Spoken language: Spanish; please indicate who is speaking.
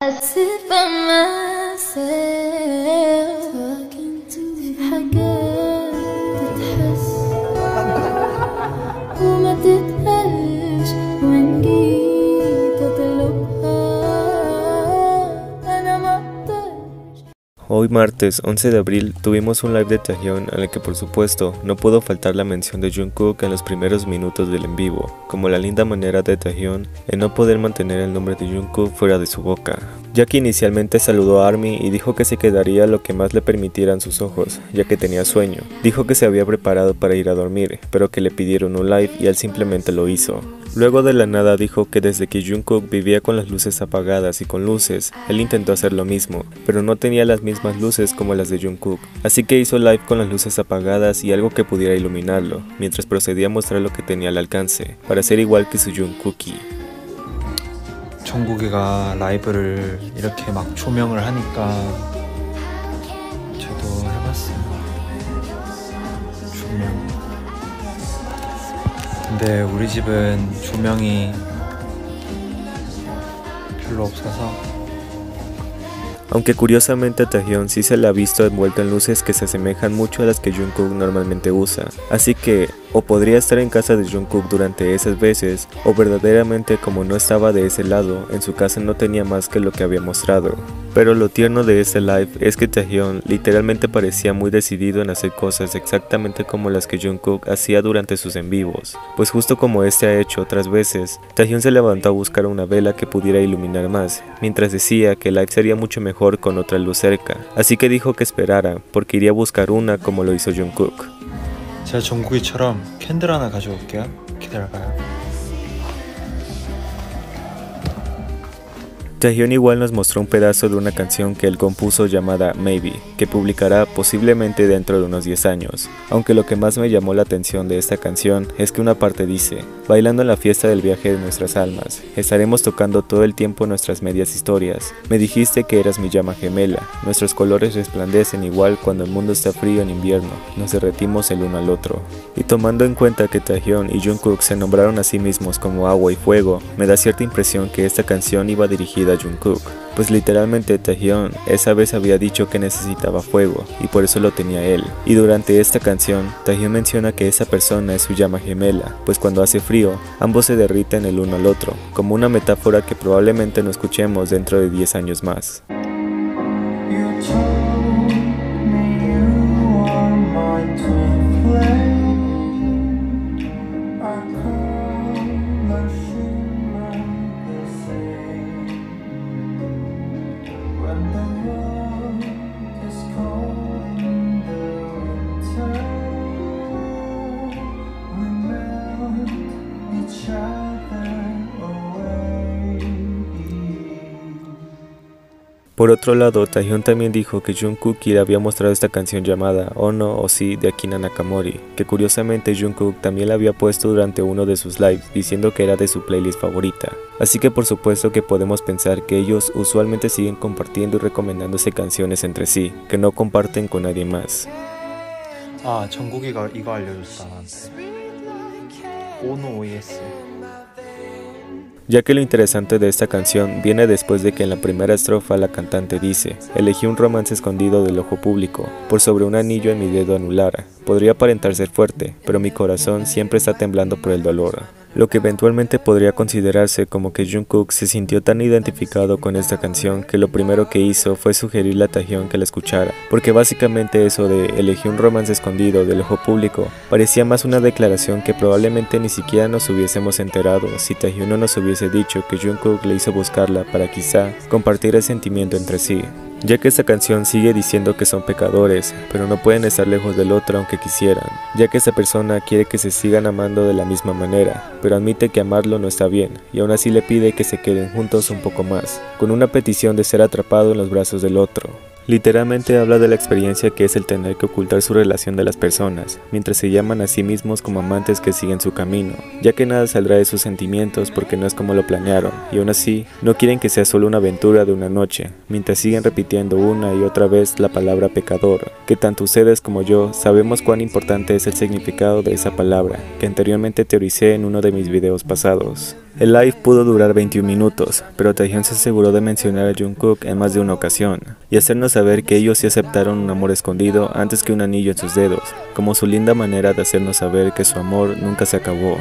Speaker 1: I sit by myself talking to حاجات تتحس وما تتقالش وإن جيت أطلبها أنا مقدرش.
Speaker 2: Hoy martes 11 de abril tuvimos un live de Taehyun en el que por supuesto no pudo faltar la mención de Jungkook en los primeros minutos del en vivo, como la linda manera de Taehyun en no poder mantener el nombre de Jungkook fuera de su boca, ya que inicialmente saludó a ARMY y dijo que se quedaría lo que más le permitieran sus ojos, ya que tenía sueño. Dijo que se había preparado para ir a dormir, pero que le pidieron un live y él simplemente lo hizo. Luego de la nada dijo que desde que Jungkook vivía con las luces apagadas y con luces, él intentó hacer lo mismo, pero no tenía las mismas luces como las de Jungkook, así que hizo live con las luces apagadas y algo que pudiera iluminarlo, mientras procedía a mostrar lo que tenía al alcance, para ser igual que su Jungkookie.
Speaker 3: 정국이가 라이브를 이렇게 막 조명을 하니까 저도 해봤어요. 조명. 근데 우리 집은 조명이 별로 없어서.
Speaker 2: Aunque curiosamente a Taehyun sí se le ha visto envuelto en luces que se asemejan mucho a las que Jungkook normalmente usa, así que o podría estar en casa de Jungkook durante esas veces, o verdaderamente como no estaba de ese lado, en su casa no tenía más que lo que había mostrado. Pero lo tierno de este live es que Taehyun literalmente parecía muy decidido en hacer cosas exactamente como las que Jungkook hacía durante sus en vivos, pues justo como este ha hecho otras veces, Taehyun se levantó a buscar una vela que pudiera iluminar más, mientras decía que el live sería mucho mejor con otra luz cerca, así que dijo que esperara, porque iría a buscar una como lo hizo Jungkook.
Speaker 3: 제가 정국이처럼 캔들 하나 가져올게요. 기다려봐요.
Speaker 2: Taehyun igual nos mostró un pedazo de una canción que él compuso llamada Maybe, que publicará posiblemente dentro de unos 10 años, aunque lo que más me llamó la atención de esta canción es que una parte dice: bailando en la fiesta del viaje de nuestras almas, estaremos tocando todo el tiempo nuestras medias historias, me dijiste que eras mi llama gemela, nuestros colores resplandecen igual cuando el mundo está frío en invierno, nos derretimos el uno al otro. Y tomando en cuenta que Taehyun y Jungkook se nombraron a sí mismos como agua y fuego, me da cierta impresión que esta canción iba dirigida a Jungkook, pues literalmente Taehyun esa vez había dicho que necesitaba fuego y por eso lo tenía él, y durante esta canción Taehyun menciona que esa persona es su llama gemela, pues cuando hace frío ambos se derriten el uno al otro, como una metáfora que probablemente no escuchemos dentro de 10 años más. Por otro lado, Taehyun también dijo que Jungkook le había mostrado esta canción llamada Ono o Si de Akina Nakamori, que curiosamente Jungkook también la había puesto durante uno de sus lives, diciendo que era de su playlist favorita. Así que por supuesto que podemos pensar que ellos usualmente siguen compartiendo y recomendándose canciones entre sí, que no comparten con nadie más.
Speaker 3: 아, 정국이가 이거 알려줬다 나한테. 오노 OS.
Speaker 2: Ya que lo interesante de esta canción viene después de que en la primera estrofa la cantante dice: elegí un romance escondido del ojo público, por sobre un anillo en mi dedo anular, podría aparentar ser fuerte, pero mi corazón siempre está temblando por el dolor. Lo que eventualmente podría considerarse como que Jungkook se sintió tan identificado con esta canción que lo primero que hizo fue sugerirle a Taehyun que la escuchara, porque básicamente eso de elegí un romance escondido del ojo público parecía más una declaración que probablemente ni siquiera nos hubiésemos enterado si Taehyun no nos hubiese dicho que Jungkook le hizo buscarla para quizá compartir el sentimiento entre sí. Ya que esta canción sigue diciendo que son pecadores, pero no pueden estar lejos del otro aunque quisieran, ya que esta persona quiere que se sigan amando de la misma manera, pero admite que amarlo no está bien, y aún así le pide que se queden juntos un poco más, con una petición de ser atrapado en los brazos del otro. Literalmente habla de la experiencia que es el tener que ocultar su relación de las personas, mientras se llaman a sí mismos como amantes que siguen su camino, ya que nada saldrá de sus sentimientos porque no es como lo planearon, y aún así, no quieren que sea solo una aventura de una noche, mientras siguen repitiendo una y otra vez la palabra pecador, que tanto ustedes como yo sabemos cuán importante es el significado de esa palabra, que anteriormente teoricé en uno de mis videos pasados. El live pudo durar 21 minutos, pero Taehyung se aseguró de mencionar a Jungkook en más de una ocasión, y hacernos saber que ellos sí aceptaron un amor escondido antes que un anillo en sus dedos, como su linda manera de hacernos saber que su amor nunca se acabó.